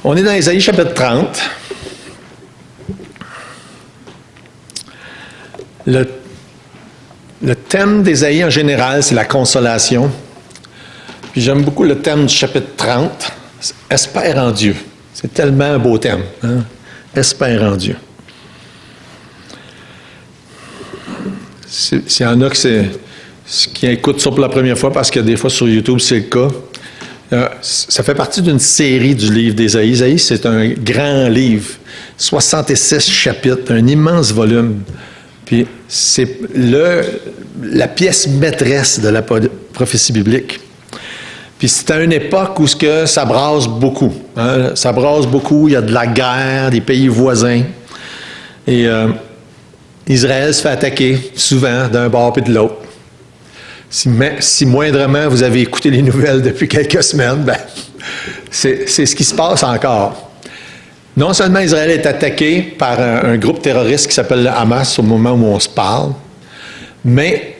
On est dans Ésaïe chapitre 30. Le thème d'Ésaïe en général, c'est la consolation. Puis j'aime beaucoup le thème du chapitre 30, espère en Dieu. C'est tellement un beau thème. Hein? Espère en Dieu. S'il y en a qui écoutent ça pour la première fois, parce que des fois sur YouTube, c'est le cas, ça fait partie d'une série du livre d'Ésaïe. Ésaïe, c'est un grand livre, 66 chapitres, un immense volume. Puis c'est la pièce maîtresse de la prophétie biblique. Puis c'est à une époque où ça brasse beaucoup. Hein? Ça brasse beaucoup, il y a de la guerre, des pays voisins. Et Israël se fait attaquer souvent d'un bord et de l'autre. Si moindrement vous avez écouté les nouvelles depuis quelques semaines, ben, c'est ce qui se passe encore. Non seulement Israël est attaqué par un groupe terroriste qui s'appelle le Hamas au moment où on se parle, mais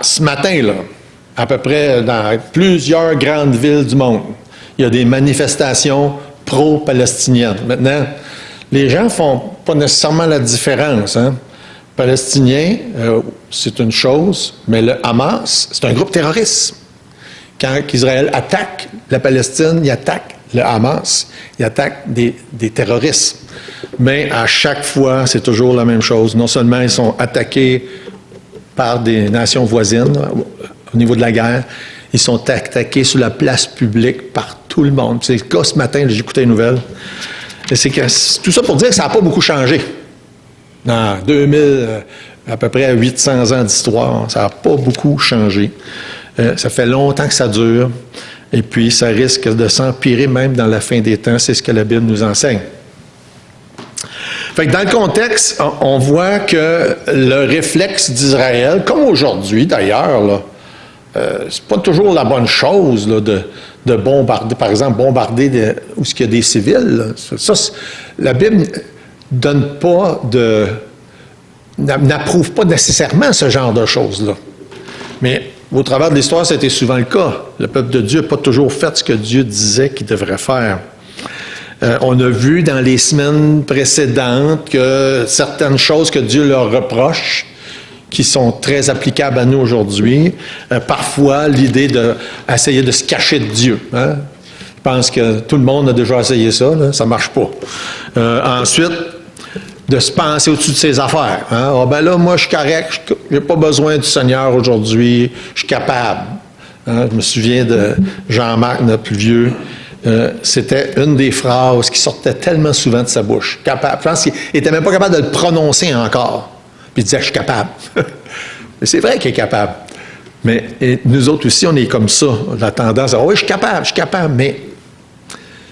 ce matin, là, à peu près dans plusieurs grandes villes du monde, il y a des manifestations pro-palestiniennes. Maintenant, les gens ne font pas nécessairement la différence. Hein? Palestinien, c'est une chose, mais le Hamas, c'est un groupe terroriste. Quand Israël attaque la Palestine, il attaque le Hamas, il attaque des terroristes. Mais à chaque fois, c'est toujours la même chose. Non seulement ils sont attaqués par des nations voisines au niveau de la guerre, ils sont attaqués sur la place publique par tout le monde. C'est le cas ce matin, j'ai écouté les nouvelles. Et c'est tout ça pour dire que ça n'a pas beaucoup changé. Dans 2000, à peu près 800 ans d'histoire, ça n'a pas beaucoup changé. Ça fait longtemps que ça dure. Et puis, ça risque de s'empirer même dans la fin des temps. C'est ce que la Bible nous enseigne. Fait que dans le contexte, on voit que le réflexe d'Israël, comme aujourd'hui d'ailleurs, là, c'est pas toujours la bonne chose là, de bombarder, par exemple, bombarder où il y a des civils. Ça, la Bible n'approuve pas nécessairement ce genre de choses-là. Mais au travers de l'histoire, c'était souvent le cas. Le peuple de Dieu n'a pas toujours fait ce que Dieu disait qu'il devrait faire. On a vu dans les semaines précédentes que certaines choses que Dieu leur reproche, qui sont très applicables à nous aujourd'hui, parfois l'idée d'essayer de se cacher de Dieu. Hein? Je pense que tout le monde a déjà essayé ça, là, ça ne marche pas. Ensuite, de se penser au-dessus de ses affaires. Hein? Ah ben là, moi, je suis correct, je n'ai pas besoin du Seigneur aujourd'hui, je suis capable. Hein? Je me souviens de Jean-Marc, notre plus vieux, c'était une des phrases qui sortait tellement souvent de sa bouche. Capable. Je pense qu'il n'était même pas capable de le prononcer encore. Puis il disait, je suis capable. Mais c'est vrai qu'il est capable. Mais nous autres aussi, on est comme ça. On a la tendance à dire, oui, je suis capable, mais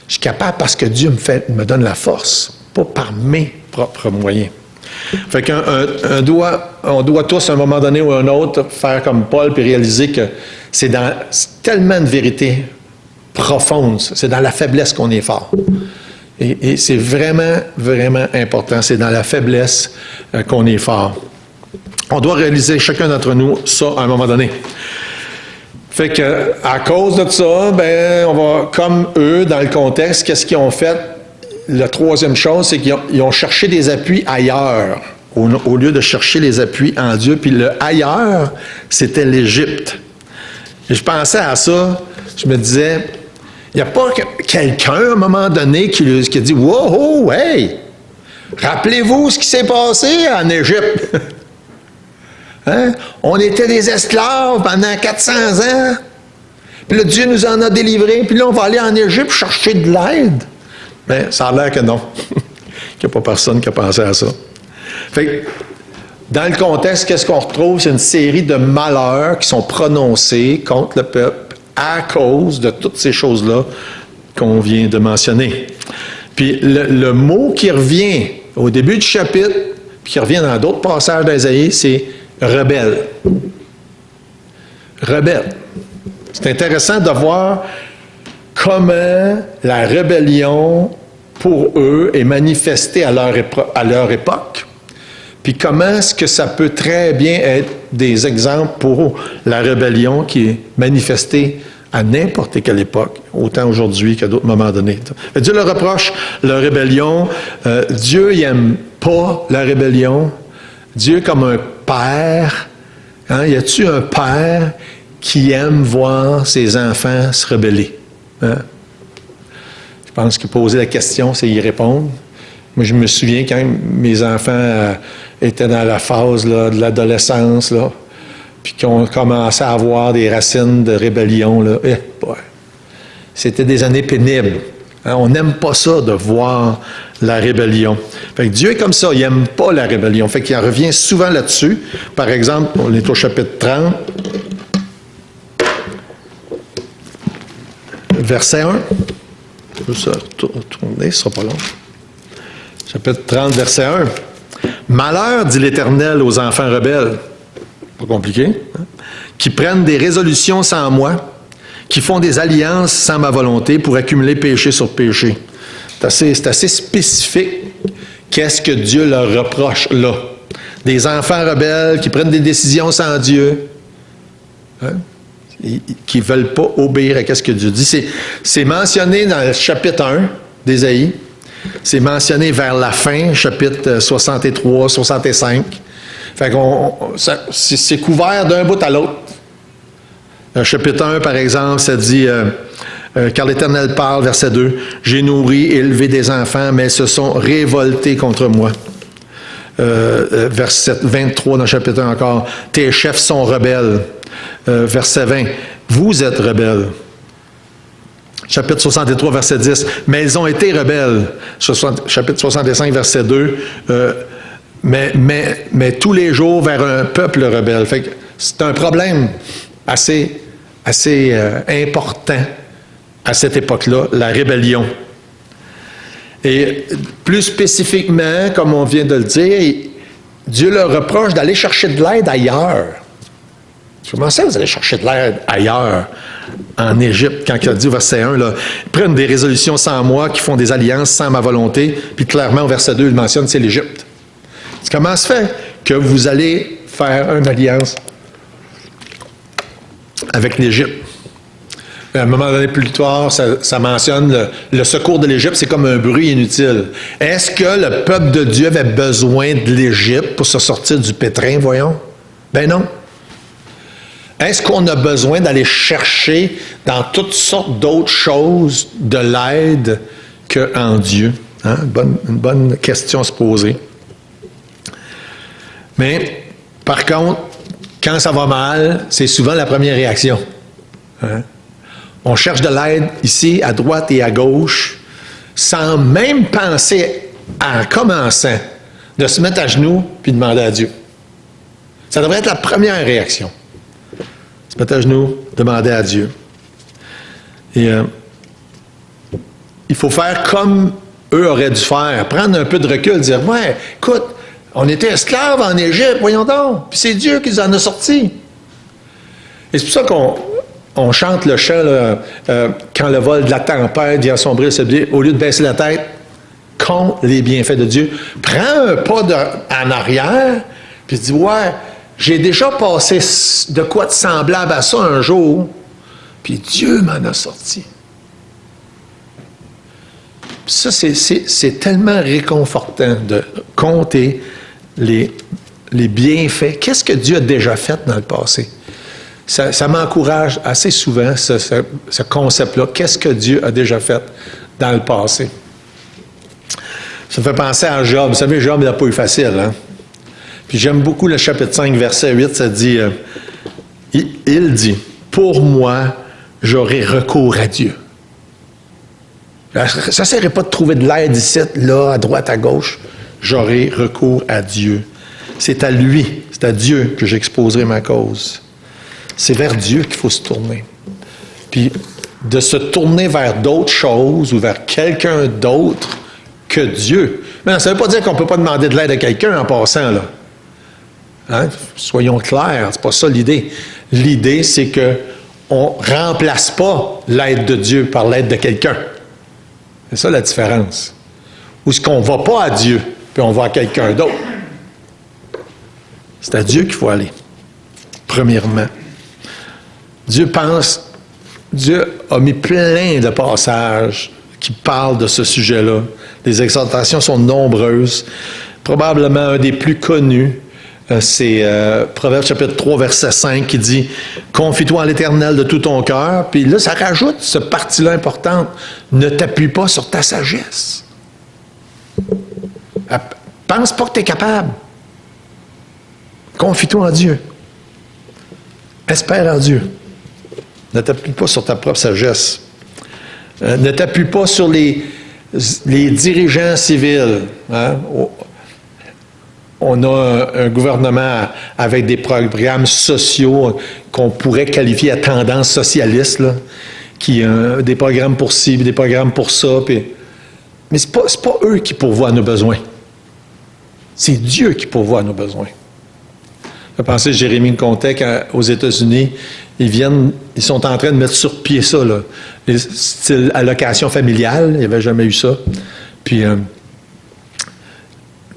je suis capable parce que Dieu me donne la force, pas par mes propres moyens. Fait on doit tous, à un moment donné ou à un autre, faire comme Paul puis réaliser que c'est tellement de vérité profonde, c'est dans la faiblesse qu'on est fort. Et c'est vraiment, vraiment important. C'est dans la faiblesse qu'on est fort. On doit réaliser, chacun d'entre nous, ça à un moment donné. Fait que, à cause de ça, ben, on va, comme eux, dans le contexte, qu'est-ce qu'ils ont fait? La troisième chose, c'est qu'ils ont cherché des appuis ailleurs, au lieu de chercher les appuis en Dieu. Puis le ailleurs, c'était l'Égypte. Et je pensais à ça, je me disais, il n'y a pas quelqu'un, à un moment donné, qui a dit « Wow, hey! Rappelez-vous ce qui s'est passé en Égypte. » Hein? On était des esclaves pendant 400 ans. Puis là, Dieu nous en a délivrés. Puis là, on va aller en Égypte chercher de l'aide. Mais ça a l'air que non. Qu'il n'y a pas personne qui a pensé à ça. Fait que, dans le contexte, qu'est-ce qu'on retrouve? C'est une série de malheurs qui sont prononcés contre le peuple à cause de toutes ces choses-là qu'on vient de mentionner. Puis le mot qui revient au début du chapitre, puis qui revient dans d'autres passages d'Ésaïe, c'est rebelle. Rebelle. C'est intéressant de voir comment la rébellion, pour eux, est manifestée à leur époque. Puis comment est-ce que ça peut très bien être des exemples pour la rébellion qui est manifestée à n'importe quelle époque, autant aujourd'hui qu'à d'autres moments donnés. Dieu leur reproche leur rébellion. Dieu n'aime pas la rébellion. Dieu comme un père. Hein? Y a-t-il un père qui aime voir ses enfants se rebeller? Hein? Je pense que poser la question, c'est y répondre. Moi, je me souviens quand mes enfants étaient dans la phase là, de l'adolescence, là, puis qu'ils ont commencé à avoir des racines de rébellion. Là. C'était des années pénibles. Hein? On n'aime pas ça de voir la rébellion. Fait que Dieu est comme ça, il n'aime pas la rébellion. Fait qu'il en revient souvent là-dessus. Par exemple, on est au chapitre 30, verset 1. Je vais retourner, ce ne sera pas long. Chapitre 30, verset 1. « Malheur, dit l'Éternel aux enfants rebelles. » Pas compliqué. Hein? « Qui prennent des résolutions sans moi, qui font des alliances sans ma volonté pour accumuler péché sur péché. » C'est assez spécifique. Qu'est-ce que Dieu leur reproche là? Des enfants rebelles qui prennent des décisions sans Dieu. Hein? Qui ne veulent pas obéir à ce que Dieu dit. C'est mentionné dans le chapitre 1 d'Ésaïe. C'est mentionné vers la fin, chapitre 63, 65. Fait c'est couvert d'un bout à l'autre. Chapitre 1, par exemple, ça dit, car l'Éternel parle, verset 2, « J'ai nourri et élevé des enfants, mais ils se sont révoltés contre moi. » Verset 23 dans le chapitre 1 encore, « Tes chefs sont rebelles. » Verset 20, « Vous êtes rebelles. » Chapitre 63, verset 10, « Mais ils ont été rebelles. » Chapitre 65, verset 2, « Mais tous les jours vers un peuple rebelle. » Fait que c'est un problème assez important à cette époque-là, la rébellion. Et plus spécifiquement, comme on vient de le dire, Dieu leur reproche d'aller chercher de l'aide ailleurs. Comment ça, vous allez chercher de l'aide ailleurs, en Égypte, quand il a dit au verset 1, là, ils prennent des résolutions sans moi, qui font des alliances sans ma volonté, puis clairement au verset 2, il mentionne, c'est l'Égypte. Comment se fait que vous allez faire une alliance avec l'Égypte? À un moment donné, plus tard, ça mentionne le secours de l'Égypte, c'est comme un bruit inutile. Est-ce que le peuple de Dieu avait besoin de l'Égypte pour se sortir du pétrin, voyons? Ben non. Est-ce qu'on a besoin d'aller chercher dans toutes sortes d'autres choses de l'aide qu'en Dieu? Hein? Une bonne question à se poser. Mais, par contre, quand ça va mal, c'est souvent la première réaction. Hein? On cherche de l'aide ici, à droite et à gauche, sans même penser, en commençant, de se mettre à genoux puis demander à Dieu. Ça devrait être la première réaction. Se mettre à genoux, demander à Dieu. Et il faut faire comme eux auraient dû faire, prendre un peu de recul, dire, ouais, écoute, on était esclaves en Égypte, voyons donc, puis c'est Dieu qui nous en a sortis. Et c'est pour ça qu'on chante le chant, là, quand le vol de la tempête vient assombrir ce biais, au lieu de baisser la tête, compte les bienfaits de Dieu. Prends un pas en arrière, puis dis, ouais, j'ai déjà passé de quoi de semblable à ça un jour, puis Dieu m'en a sorti. Puis ça, c'est tellement réconfortant de compter les bienfaits. Qu'est-ce que Dieu a déjà fait dans le passé? Ça m'encourage assez souvent, ce concept-là. Qu'est-ce que Dieu a déjà fait dans le passé? Ça me fait penser à Job. Vous savez, Job, il n'a pas eu facile, hein? Puis j'aime beaucoup le chapitre 5, verset 8, ça dit, il dit, « Pour moi, j'aurai recours à Dieu. » Ça ne serait pas de trouver de l'aide ici, là, à droite, à gauche. J'aurai recours à Dieu. C'est à lui, c'est à Dieu que j'exposerai ma cause. C'est vers Dieu qu'il faut se tourner. Puis de se tourner vers d'autres choses ou vers quelqu'un d'autre que Dieu. Mais ça ne veut pas dire qu'on ne peut pas demander de l'aide à quelqu'un en passant, là. Hein? Soyons clairs, c'est pas ça l'idée. L'idée, c'est qu'on ne remplace pas l'aide de Dieu par l'aide de quelqu'un. C'est ça la différence. Ou est-ce qu'on ne va pas à Dieu, puis on va à quelqu'un d'autre? C'est à Dieu qu'il faut aller, premièrement. Dieu pense Dieu a mis plein de passages qui parlent de ce sujet-là. Les exhortations sont nombreuses. Probablement un des plus connus, c'est Proverbes chapitre 3, verset 5, qui dit « Confie-toi en l'Éternel de tout ton cœur ». Puis là, ça rajoute ce partie-là importante. « Ne t'appuie pas sur ta sagesse ». Pense pas que tu es capable. Confie-toi en Dieu. Espère en Dieu. Ne t'appuie pas sur ta propre sagesse. Ne t'appuie pas sur les dirigeants civils. Hein? On a un gouvernement avec des programmes sociaux qu'on pourrait qualifier à tendance socialiste, là, qui des programmes pour ci, des programmes pour ça. Mais ce n'est pas eux qui pourvoient à nos besoins. C'est Dieu qui pourvoit à nos besoins. Je pensais, Jérémie me contait qu'aux États-Unis, ils sont en train de mettre sur pied ça, là, les styles allocation familiale, il n'y avait jamais eu ça. Puis,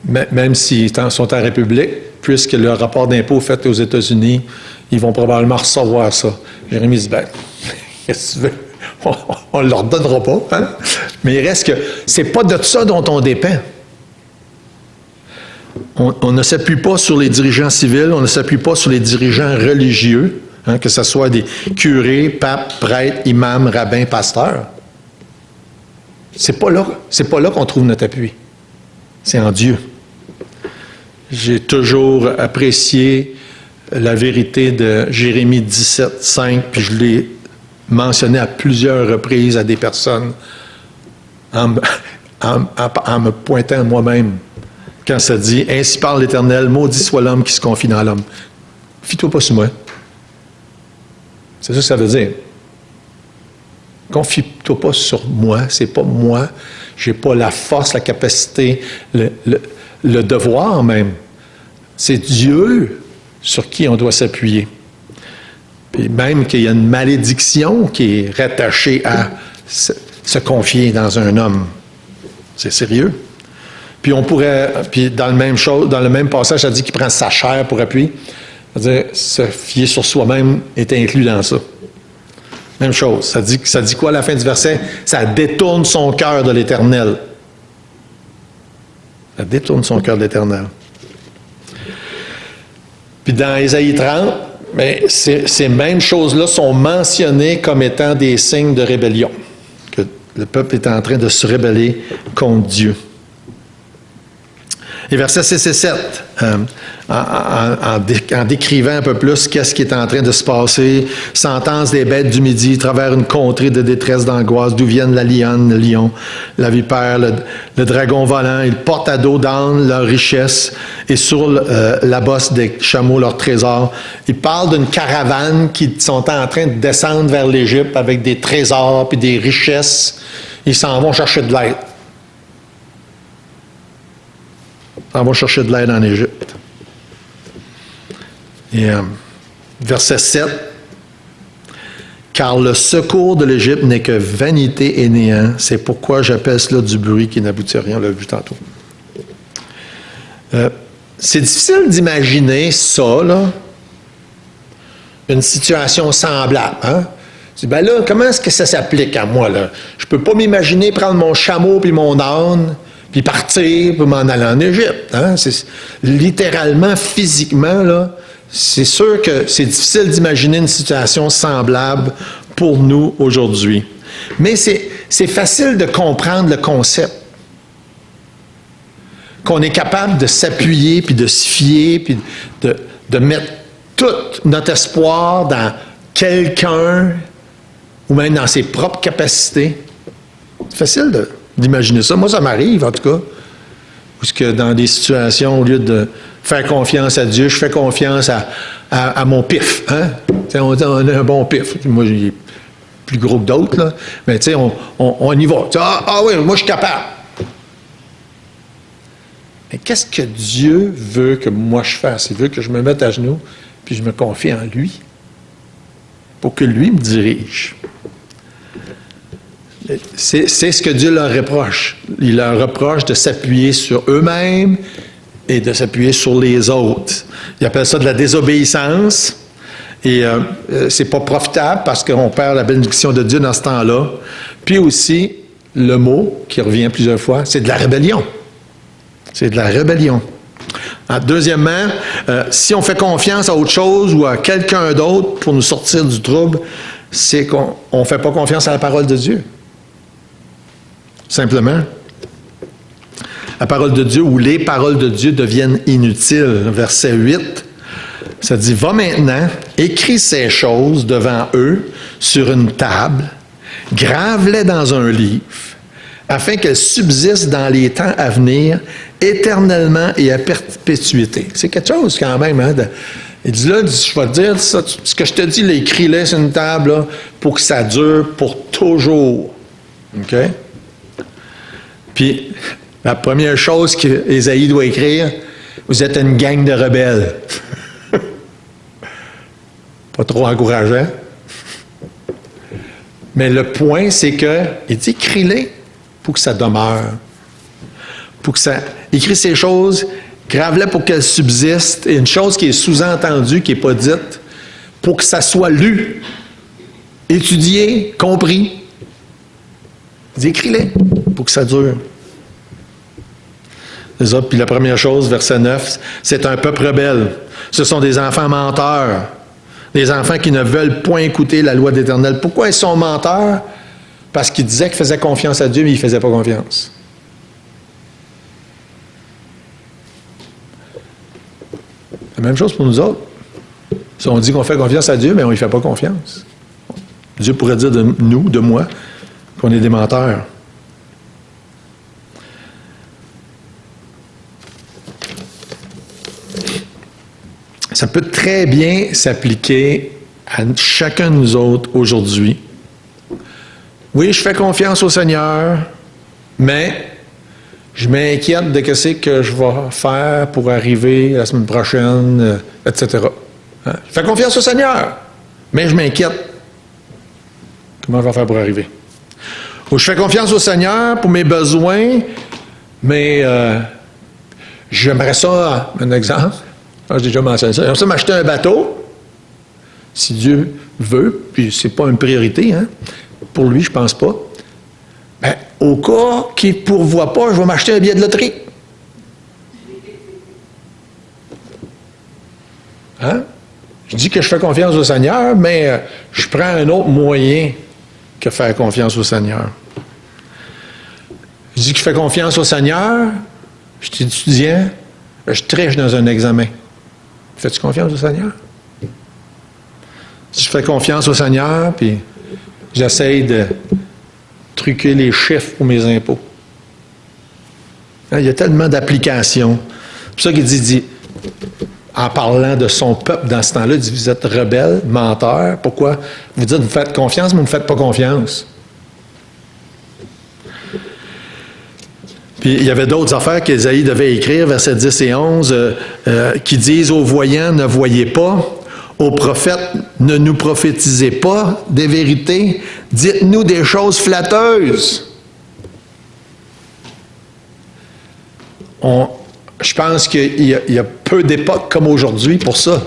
même s'ils sont en République, puisque le rapport d'impôt fait aux États-Unis, ils vont probablement recevoir ça. Jérémie dit, qu'est-ce que tu veux? On ne leur donnera pas, hein? Mais il reste que c'est pas de ça dont on dépend. On ne s'appuie pas sur les dirigeants civils, on ne s'appuie pas sur les dirigeants religieux, hein, que ce soit des curés, papes, prêtres, imams, rabbins, pasteurs. C'est pas là qu'on trouve notre appui. C'est en Dieu. J'ai toujours apprécié la vérité de Jérémie 17, 5, puis je l'ai mentionné à plusieurs reprises à des personnes en me pointant à moi-même. Quand ça dit « Ainsi parle l'Éternel, maudit soit l'homme qui se confie dans l'homme. » Fie-toi pas sur moi. C'est ça que ça veut dire. Confie-toi pas sur moi, c'est pas moi. J'ai pas la force, la capacité, le devoir même. C'est Dieu sur qui on doit s'appuyer. Puis même qu'il y a une malédiction qui est rattachée à se confier dans un homme. C'est sérieux. Puis dans le même passage, ça dit qu'il prend sa chair pour appui. C'est-à-dire, se fier sur soi-même est inclus dans ça. Même chose. Ça dit quoi à la fin du verset? Ça détourne son cœur de l'Éternel. Ça détourne son cœur de l'Éternel. Puis dans Ésaïe 30, ces mêmes choses-là sont mentionnées comme étant des signes de rébellion. Que le peuple est en train de se rebeller contre Dieu. Et versets 6 et 7, en décrivant un peu plus qu'est-ce qui est en train de se passer, sentence des bêtes du midi, travers une contrée de détresse, d'angoisse, d'où viennent la lionne, le lion, la vipère, le dragon volant, ils portent à dos d'âne leur richesse et sur la bosse des chameaux leur trésor. Ils parlent d'une caravane qui sont en train de descendre vers l'Égypte avec des trésors puis des richesses. Ils s'en vont chercher de l'aide. On va chercher de l'aide en Égypte. Et verset 7, « Car le secours de l'Égypte n'est que vanité et néant. C'est pourquoi j'appelle cela du bruit qui n'aboutit à rien. » On l'a vu tantôt. C'est difficile d'imaginer ça, là, une situation semblable. Hein? Tu dis, là, comment est-ce que ça s'applique à moi? Là? Je ne peux pas m'imaginer prendre mon chameau puis mon âne puis partir, puis m'en aller en Égypte. Hein? C'est, littéralement, physiquement, là, c'est sûr que c'est difficile d'imaginer une situation semblable pour nous aujourd'hui. Mais c'est facile de comprendre le concept. Qu'on est capable de s'appuyer, puis de se fier, puis de mettre tout notre espoir dans quelqu'un, ou même dans ses propres capacités. C'est facile d'imaginer ça. Moi, ça m'arrive, en tout cas. Parce que dans des situations, au lieu de faire confiance à Dieu, je fais confiance à mon pif. Hein? On a un bon pif. Moi, il est plus gros que d'autres, là. Mais tu sais, on y va. Ah oui, moi, je suis capable. Mais qu'est-ce que Dieu veut que moi je fasse? Il veut que je me mette à genoux, puis je me confie en lui, pour que lui me dirige. C'est ce que Dieu leur reproche. Il leur reproche de s'appuyer sur eux-mêmes et de s'appuyer sur les autres. Il appelle ça de la désobéissance. Et c'est pas profitable parce qu'on perd la bénédiction de Dieu dans ce temps-là. Puis aussi, le mot qui revient plusieurs fois, c'est de la rébellion. C'est de la rébellion. Deuxièmement, si on fait confiance à autre chose ou à quelqu'un d'autre pour nous sortir du trouble, c'est qu'on ne fait pas confiance à la parole de Dieu. Simplement. La parole de Dieu ou les paroles de Dieu deviennent inutiles. Verset 8, ça dit « Va maintenant, écris ces choses devant eux sur une table, grave-les dans un livre, afin qu'elles subsistent dans les temps à venir, éternellement et à perpétuité. » C'est quelque chose quand même. Hein, il dit là, je vais te dire, ça, ce que je te dis, écris-les sur une table là, pour que ça dure pour toujours. OK? Puis, la première chose qu'Ésaïe doit écrire, vous êtes une gang de rebelles. Pas trop encourageant. Mais le point, c'est que, il dit, écris-les pour que ça demeure. Pour que ça. Écris ces choses, grave-les pour qu'elles subsistent. Et une chose qui est sous-entendue, qui n'est pas dite, pour que ça soit lu, étudié, compris. Il dit, écris-les pour que ça dure. C'est ça. Puis la première chose, verset 9, c'est un peuple rebelle. Ce sont des enfants menteurs. Des enfants qui ne veulent point écouter la loi de l'Éternel. Pourquoi ils sont menteurs? Parce qu'ils disaient qu'ils faisaient confiance à Dieu, mais ils ne faisaient pas confiance. La même chose pour nous autres. Si on dit qu'on fait confiance à Dieu, mais on ne lui fait pas confiance. Dieu pourrait dire de nous, de moi, qu'on est des menteurs. Ça peut très bien s'appliquer à chacun de nous autres aujourd'hui. Oui, je fais confiance au Seigneur, mais je m'inquiète de ce que je vais faire pour arriver la semaine prochaine, etc. Hein? Je fais confiance au Seigneur, mais je m'inquiète. Comment je vais faire pour arriver? Ou je fais confiance au Seigneur pour mes besoins, mais j'aimerais ça, un exemple, j'ai déjà mentionné ça, j'aimerais ça m'acheter un bateau, si Dieu veut, puis c'est pas une priorité, hein? Pour lui, je pense pas. Ben, au cas qu'il ne pourvoit pas, je vais m'acheter un billet de loterie. Hein? Je dis que je fais confiance au Seigneur, mais je prends un autre moyen que faire confiance au Seigneur. Je dis que je fais confiance au Seigneur, je suis étudiant, je triche dans un examen. Fais-tu confiance au Seigneur? Si je fais confiance au Seigneur, puis j'essaye de truquer les chiffres pour mes impôts. Il y a tellement d'applications. C'est pour ça qu'il dit, en parlant de son peuple dans ce temps-là, il dit, vous êtes rebelles, menteurs. Pourquoi? Vous dites, vous faites confiance, mais vous ne faites pas confiance. Puis il y avait d'autres affaires qu'Ésaïe devait écrire, versets 10 et 11, qui disent, aux voyants, ne voyez pas, aux prophètes, ne nous prophétisez pas des vérités, dites-nous des choses flatteuses. Je pense qu'il y a peu d'époques comme aujourd'hui pour ça.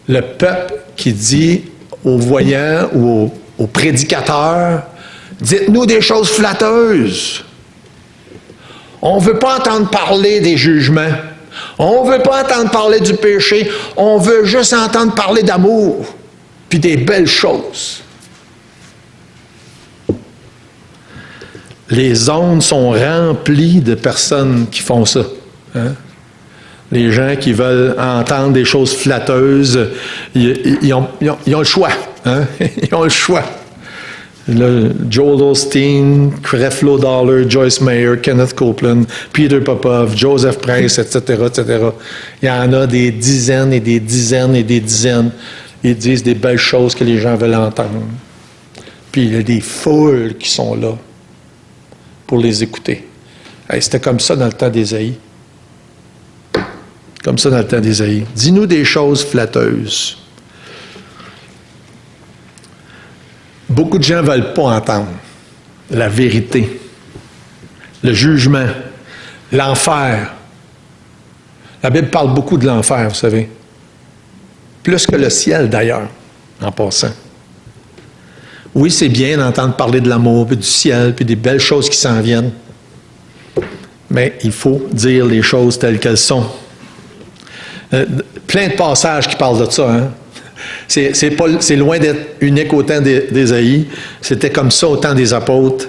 Le peuple qui dit aux voyants ou aux prédicateurs, dites-nous des choses flatteuses. On ne veut pas entendre parler des jugements. On ne veut pas entendre parler du péché. On veut juste entendre parler d'amour puis des belles choses. Les ondes sont remplies de personnes qui font ça. Hein? Les gens qui veulent entendre des choses flatteuses, ils ont le choix. Hein? Ils ont le choix. Là, Joel Osteen, Creflo Dollar, Joyce Meyer, Kenneth Copeland, Peter Popov, Joseph Price, etc., etc. Il y en a des dizaines et des dizaines et des dizaines. Ils disent des belles choses que les gens veulent entendre. Puis il y a des foules qui sont là pour les écouter. Hey, c'était comme ça dans le temps d'Ésaïe. Comme ça dans le temps d'Ésaïe. Dis-nous des choses flatteuses. Beaucoup de gens ne veulent pas entendre la vérité, le jugement, l'enfer. La Bible parle beaucoup de l'enfer, vous savez. Plus que le ciel, d'ailleurs, en passant. Oui, c'est bien d'entendre parler de l'amour, puis du ciel, puis des belles choses qui s'en viennent. Mais il faut dire les choses telles qu'elles sont. Plein de passages qui parlent de ça. Hein? C'est loin d'être unique au temps d'Ésaïe. C'était comme ça au temps des apôtres.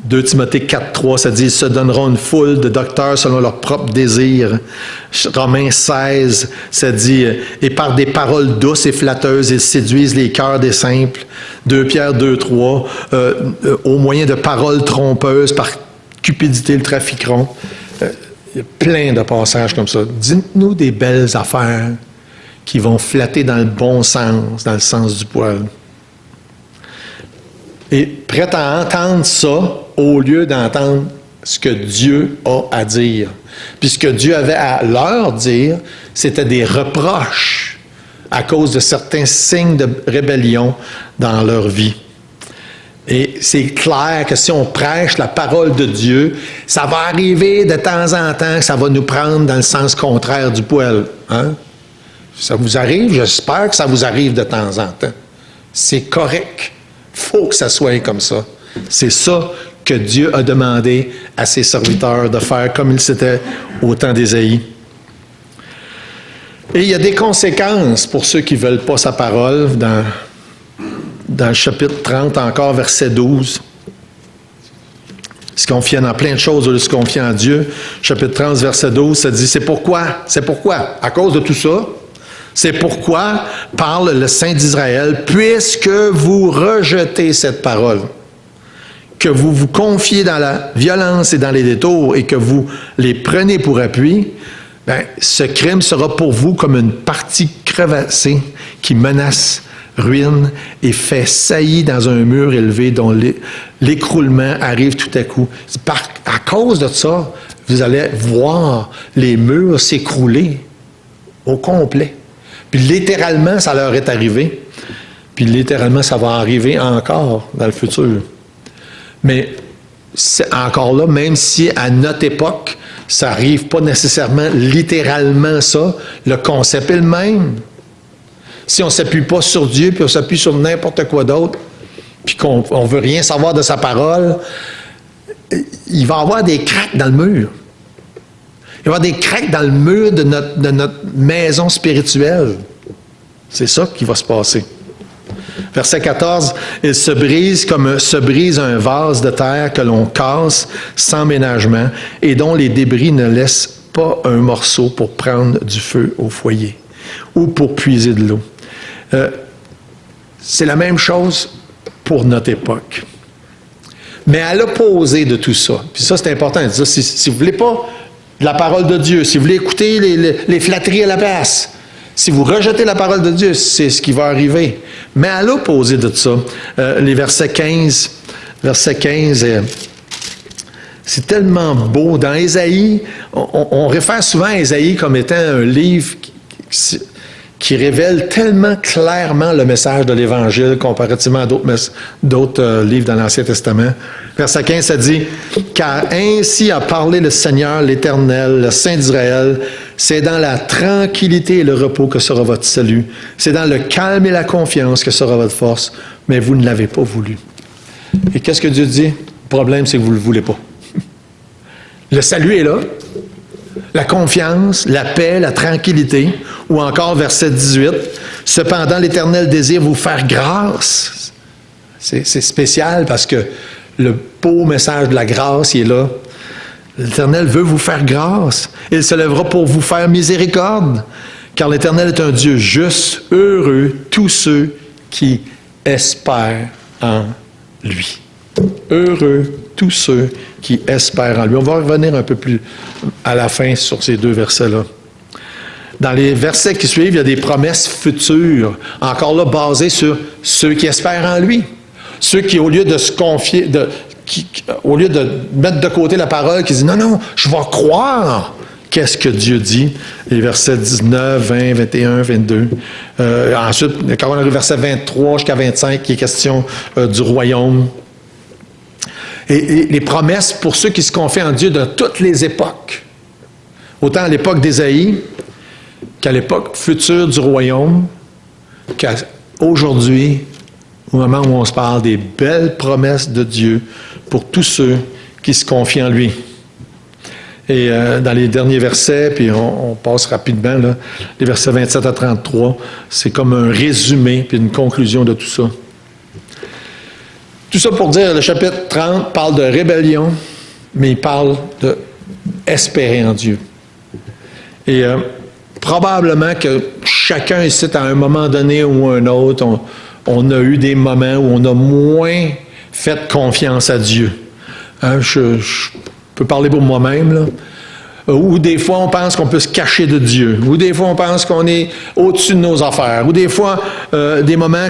2 Timothée 4,3, ça dit « Ils se donneront une foule de docteurs selon leurs propres désirs. » Romains 16, ça dit « Et par des paroles douces et flatteuses, ils séduisent les cœurs des simples. » 2 Pierre 2,3, au moyen de paroles trompeuses, par cupidité le trafiqueront. Il y a plein de passages comme ça. Dites-nous des belles affaires qui vont flatter dans le bon sens, dans le sens du poil. Et prêt à entendre ça au lieu d'entendre ce que Dieu a à dire. Puis ce que Dieu avait à leur dire, c'était des reproches à cause de certains signes de rébellion dans leur vie. Et c'est clair que si on prêche la parole de Dieu, ça va arriver de temps en temps que ça va nous prendre dans le sens contraire du poil. Hein? Ça vous arrive? J'espère que ça vous arrive de temps en temps. C'est correct. Il faut que ça soit comme ça. C'est ça que Dieu a demandé à ses serviteurs de faire comme il s'était au temps d'Ésaïe. Et il y a des conséquences pour ceux qui ne veulent pas sa parole dans le chapitre 30, encore verset 12. Se confier dans plein de choses au lieu de se confier en Dieu. Chapitre 30, verset 12, ça dit, c'est pourquoi, à cause de tout ça, c'est pourquoi parle le Saint d'Israël, puisque vous rejetez cette parole, que vous vous confiez dans la violence et dans les détours et que vous les prenez pour appui, bien, ce crime sera pour vous comme une partie crevassée qui menace ruine et fait saillie dans un mur élevé dont l'écroulement arrive tout à coup. À cause de ça, vous allez voir les murs s'écrouler au complet. Puis littéralement, ça leur est arrivé. Puis littéralement, ça va arriver encore dans le futur. Mais c'est encore là, même si à notre époque, ça n'arrive pas nécessairement littéralement ça, le concept est le même. Si on ne s'appuie pas sur Dieu, puis on s'appuie sur n'importe quoi d'autre, puis qu'on ne veut rien savoir de sa parole, il va y avoir des craques dans le mur. Il va y avoir des craques dans le mur de notre maison spirituelle. C'est ça qui va se passer. Verset 14, « Il se brise comme se brise un vase de terre que l'on casse sans ménagement et dont les débris ne laissent pas un morceau pour prendre du feu au foyer ou pour puiser de l'eau. » C'est la même chose pour notre époque. Mais à l'opposé de tout ça, puis ça c'est important, si vous ne voulez pas la parole de Dieu, si vous voulez écouter les flatteries à la place, si vous rejetez la parole de Dieu, c'est ce qui va arriver. Mais à l'opposé de ça, les versets 15, c'est tellement beau. Dans Ésaïe, on réfère souvent à Ésaïe comme étant un livre qui révèle tellement clairement le message de l'Évangile comparativement à d'autres livres dans l'Ancien Testament. Verset 15, ça dit « Car ainsi a parlé le Seigneur, l'Éternel, le Saint d'Israël, c'est dans la tranquillité et le repos que sera votre salut. C'est dans le calme et la confiance que sera votre force, mais vous ne l'avez pas voulu. » Et qu'est-ce que Dieu dit? Le problème, c'est que vous ne le voulez pas. Le salut est là. La confiance, la paix, la tranquillité, ou encore verset 18, « Cependant, l'Éternel désire vous faire grâce. » C'est spécial parce que le beau message de la grâce, il est là. L'Éternel veut vous faire grâce. Il se lèvera pour vous faire miséricorde, car l'Éternel est un Dieu juste, heureux, tous ceux qui espèrent en lui. Heureux, tous ceux qui espèrent en lui. On va revenir un peu plus à la fin sur ces deux versets-là. Dans les versets qui suivent, il y a des promesses futures, encore là basées sur ceux qui espèrent en lui. Ceux qui, au lieu de se confier, au lieu de mettre de côté la parole, qui disent « Non, je vais croire », qu'est-ce que Dieu dit? Les versets 19, 20, 21, 22. Ensuite, quand on arrive au verset 23 jusqu'à 25, qui est question du royaume. Et les promesses pour ceux qui se confient en Dieu de toutes les époques. Autant à l'époque d'Ésaïe qu'à l'époque future du royaume, qu'aujourd'hui, au moment où on se parle, des belles promesses de Dieu pour tous ceux qui se confient en lui. Et dans les derniers versets, puis on passe rapidement, là, les versets 27 à 33, c'est comme un résumé puis une conclusion de tout ça. Tout ça pour dire, le chapitre 30 parle de rébellion, mais il parle d'espérer en Dieu. Et probablement que chacun ici, à un moment donné ou un autre, on a eu des moments où on a moins fait confiance à Dieu. Hein, je peux parler pour moi-même, là. Ou des fois, on pense qu'on peut se cacher de Dieu. Ou des fois, on pense qu'on est au-dessus de nos affaires. Ou des fois, des moments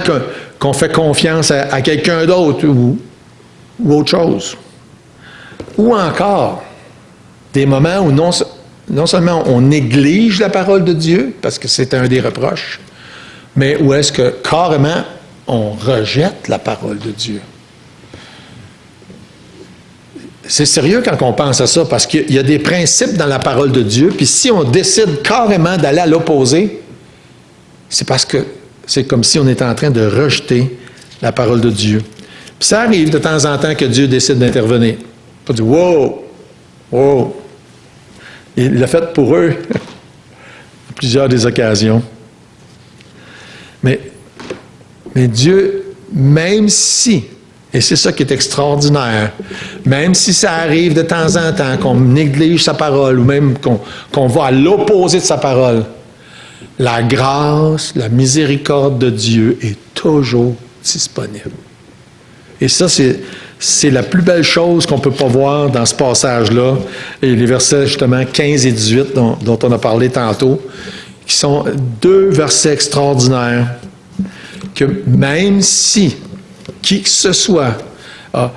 qu'on fait confiance à quelqu'un d'autre ou autre chose. Ou encore, des moments où non seulement on néglige la parole de Dieu, parce que c'est un des reproches, mais où est-ce que carrément on rejette la parole de Dieu. C'est sérieux quand on pense à ça, parce qu'il y a des principes dans la parole de Dieu, puis si on décide carrément d'aller à l'opposé, c'est parce que c'est comme si on était en train de rejeter la parole de Dieu. Puis ça arrive de temps en temps que Dieu décide d'intervenir. Pas dire « Wow! Wow! » Il l'a fait pour eux à plusieurs des occasions. Mais Dieu, même si, et c'est ça qui est extraordinaire, même si ça arrive de temps en temps qu'on néglige sa parole ou même qu'on va à l'opposé de sa parole, la grâce, la miséricorde de Dieu est toujours disponible. Et ça, c'est la plus belle chose qu'on ne peut pas voir dans ce passage-là, et les versets justement 15 et 18 dont on a parlé tantôt, qui sont deux versets extraordinaires, que même si qui que ce soit a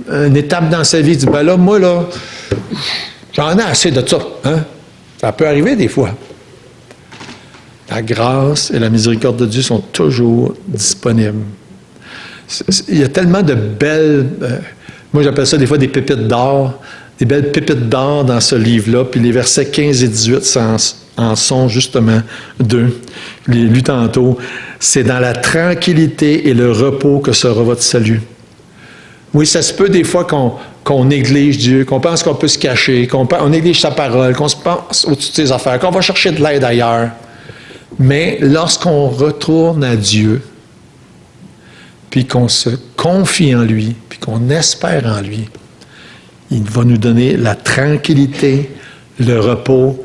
une étape dans sa vie, dit, ben là, moi, là, j'en ai assez de ça. Hein? Ça peut arriver des fois. La grâce et la miséricorde de Dieu sont toujours disponibles. Il y a tellement de belles... moi, j'appelle ça des fois des pépites d'or, des belles pépites d'or dans ce livre-là, puis les versets 15 et 18 en sont justement deux. Je l'ai lu tantôt. C'est dans la tranquillité et le repos que sera votre salut. Oui, ça se peut des fois qu'on néglige Dieu, qu'on pense qu'on peut se cacher, on néglige sa parole, qu'on se pense au-dessus de ses affaires, qu'on va chercher de l'aide ailleurs. Mais lorsqu'on retourne à Dieu, puis qu'on se confie en lui, puis qu'on espère en lui, il va nous donner la tranquillité, le repos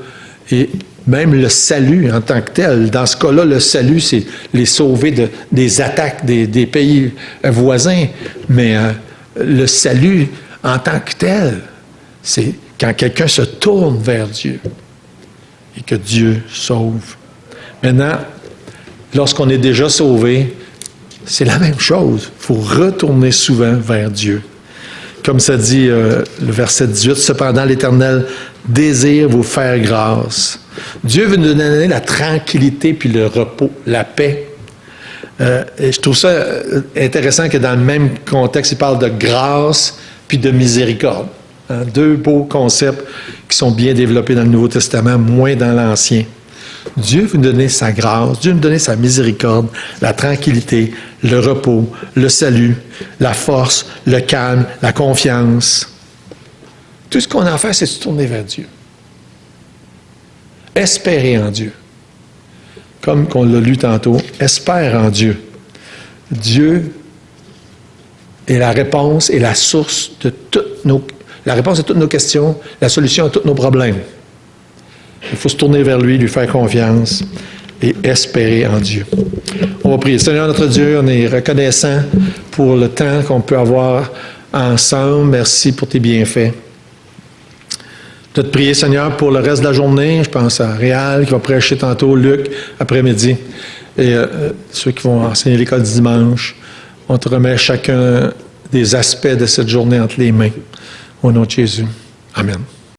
et même le salut en tant que tel. Dans ce cas-là, le salut, c'est les sauver des attaques des pays voisins. Mais le salut en tant que tel, c'est quand quelqu'un se tourne vers Dieu et que Dieu sauve. Maintenant, lorsqu'on est déjà sauvé, c'est la même chose. Il faut retourner souvent vers Dieu. Comme ça dit le verset 18, « Cependant, l'Éternel désire vous faire grâce. » Dieu veut nous donner la tranquillité puis le repos, la paix. Et je trouve ça intéressant que dans le même contexte, il parle de grâce puis de miséricorde. Hein, deux beaux concepts qui sont bien développés dans le Nouveau Testament, moins dans l'Ancien. Dieu veut nous donner sa grâce, Dieu veut nous donner sa miséricorde, la tranquillité, le repos, le salut, la force, le calme, la confiance. Tout ce qu'on a à faire, c'est se tourner vers Dieu. Espérer en Dieu. Comme qu'on l'a lu tantôt, espère en Dieu. Dieu est la réponse et la source de la réponse à toutes nos questions, la solution à tous nos problèmes. Il faut se tourner vers lui, lui faire confiance et espérer en Dieu. On va prier. Seigneur notre Dieu, on est reconnaissant pour le temps qu'on peut avoir ensemble. Merci pour tes bienfaits. Je vais te prier, Seigneur, pour le reste de la journée. Je pense à Réal qui va prêcher tantôt, Luc, après-midi, et ceux qui vont enseigner l'école du dimanche. On te remet chacun des aspects de cette journée entre les mains. Au nom de Jésus. Amen.